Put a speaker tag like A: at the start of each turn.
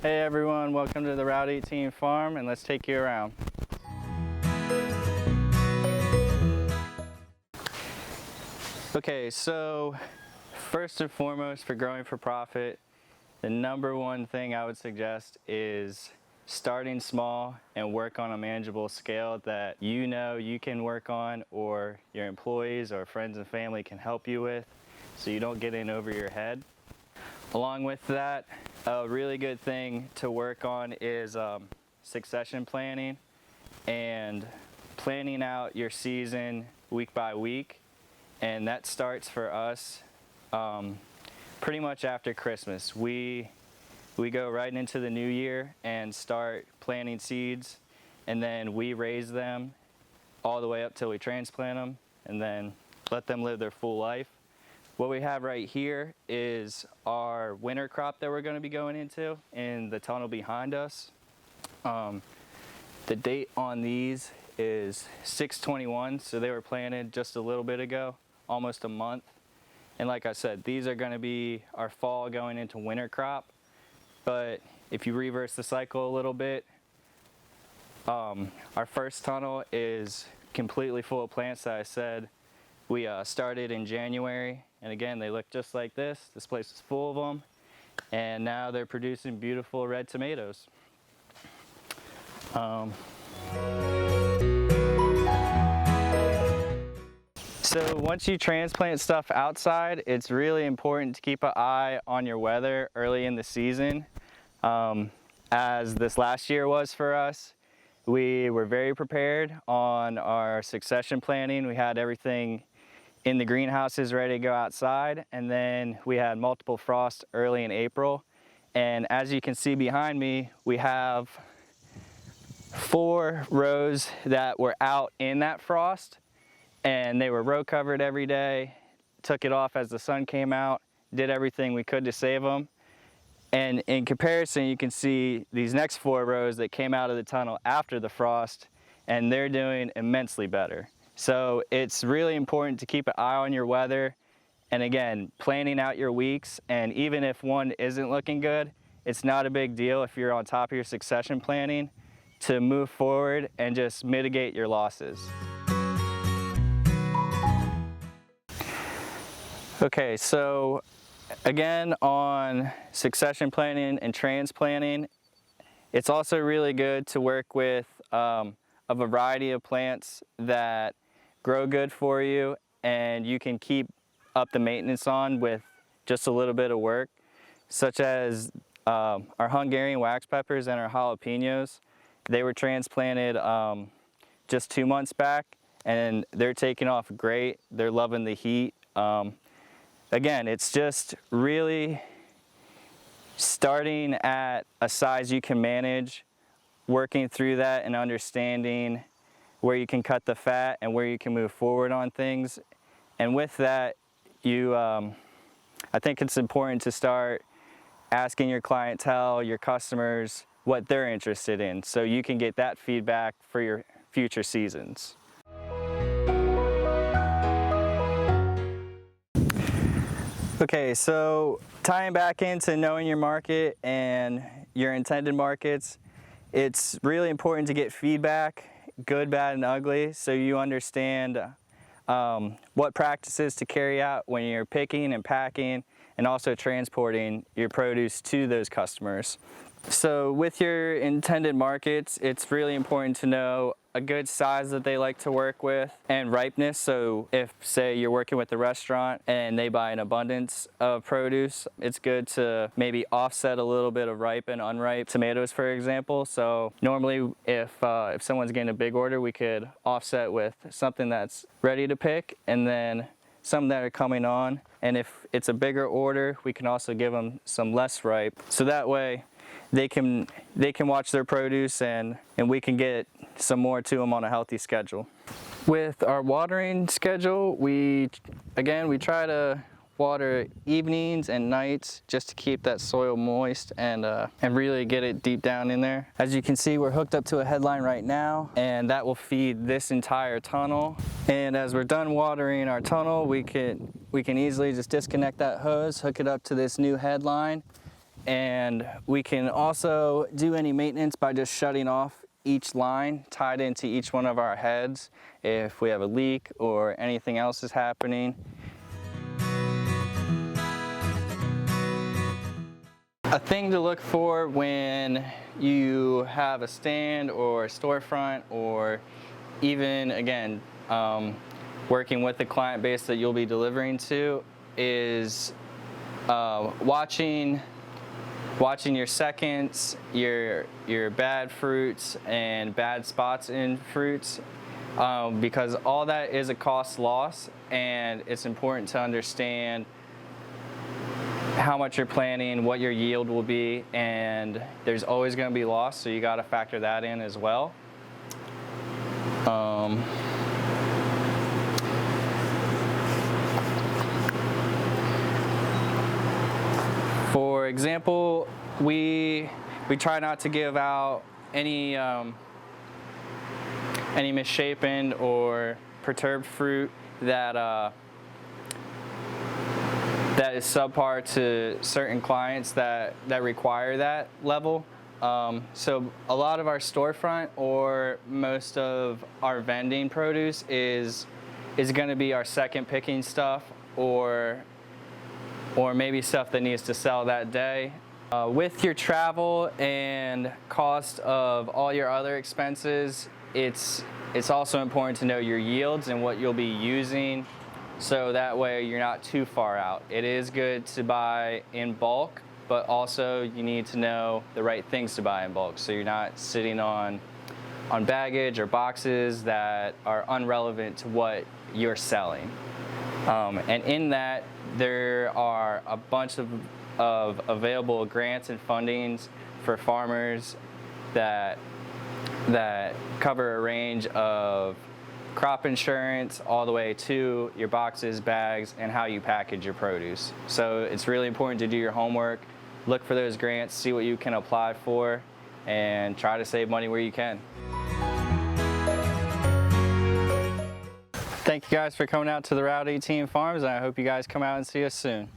A: Hey everyone, welcome to the Route 18 farm, and let's take you around. Okay, so first and foremost, for growing for profit, the number one thing I would suggest is starting small and work on a manageable scale that you know you can work on, or your employees or friends and family can help you with, so you don't get in over your head. Along with that, a really good thing to work on is succession planning and planning out your season week by week. And that starts for us pretty much after Christmas. We go right into the new year and start planting seeds, and then we raise them all the way up till we transplant them and then let them live their full life. What we have right here is our winter crop that we're going to be going into in the tunnel behind us. The date on these is 6/21, so they were planted just a little bit ago, almost a month. And like I said, these are going to be our fall going into winter crop. But if you reverse the cycle a little bit, our first tunnel is completely full of plants that I said we started in January. And again, they look just like this. This place is full of them. And now they're producing beautiful red tomatoes. So once you transplant stuff outside, it's really important to keep an eye on your weather early in the season. As this last year was for us, we were very prepared on our succession planning. We had everything in the greenhouses ready to go outside, and then we had multiple frosts early in April. And as you can see behind me, we have 4 rows that were out in that frost, and they were row covered every day, took it off as the sun came out, did everything we could to save them. And in comparison, you can see these next 4 rows that came out of the tunnel after the frost, and they're doing immensely better. So it's really important to keep an eye on your weather, and again, planning out your weeks. And even if one isn't looking good, it's not a big deal if you're on top of your succession planning to move forward and just mitigate your losses. Okay, so again, on succession planning and transplanting, it's also really good to work with a variety of plants that grow good for you and you can keep up the maintenance on with just a little bit of work, such as our Hungarian wax peppers and our jalapenos. They were transplanted just 2 months back, and they're taking off great. They're loving the heat. Again, it's just really starting at a size you can manage, working through that and understanding where you can cut the fat and where you can move forward on things. And with that, I think it's important to start asking your clientele, your customers, what they're interested in, so you can get that feedback for your future seasons. Okay, so tying back into knowing your market and your intended markets, it's really important to get feedback, good, bad, and ugly, so you understand what practices to carry out when you're picking and packing and also transporting your produce to those customers. So with your intended markets, it's really important to know a good size that they like to work with and ripeness. So if, say, you're working with a restaurant and they buy an abundance of produce, it's good to maybe offset a little bit of ripe and unripe tomatoes, for example. So normally if someone's getting a big order, we could offset with something that's ready to pick and then some that are coming on. And if it's a bigger order, we can also give them some less ripe. So that way they can watch their produce and we can get some more to them on a healthy schedule. With our watering schedule, we try to water evenings and nights just to keep that soil moist and really get it deep down in there. As you can see, we're hooked up to a headline right now, and that will feed this entire tunnel. And as we're done watering our tunnel, we can easily just disconnect that hose, hook it up to this new headline, And we can also do any maintenance by just shutting off each line tied into each one of our heads if we have a leak or anything else is happening. A thing to look for when you have a stand or a storefront, or even, again, working with the client base that you'll be delivering to, is watching your seconds, your bad fruits and bad spots in fruits, because all that is a cost loss, and it's important to understand how much you're planning, what your yield will be, and there's always going to be loss, so you got to factor that in as well. For example, we try not to give out any misshapen or perturbed fruit that is subpar to certain clients that require that level. So a lot of our storefront or most of our vending produce is going to be our second picking stuff, or maybe stuff that needs to sell that day. With your travel and cost of all your other expenses, it's also important to know your yields and what you'll be using, so that way you're not too far out. It is good to buy in bulk, but also you need to know the right things to buy in bulk, so you're not sitting on baggage or boxes that are irrelevant to what you're selling. And in that, there are a bunch of available grants and fundings for farmers that cover a range of crop insurance all the way to your boxes, bags, and how you package your produce. So it's really important to do your homework, look for those grants, see what you can apply for, and try to save money where you can. Thank you guys for coming out to the Route 18 Farms, and I hope you guys come out and see us soon.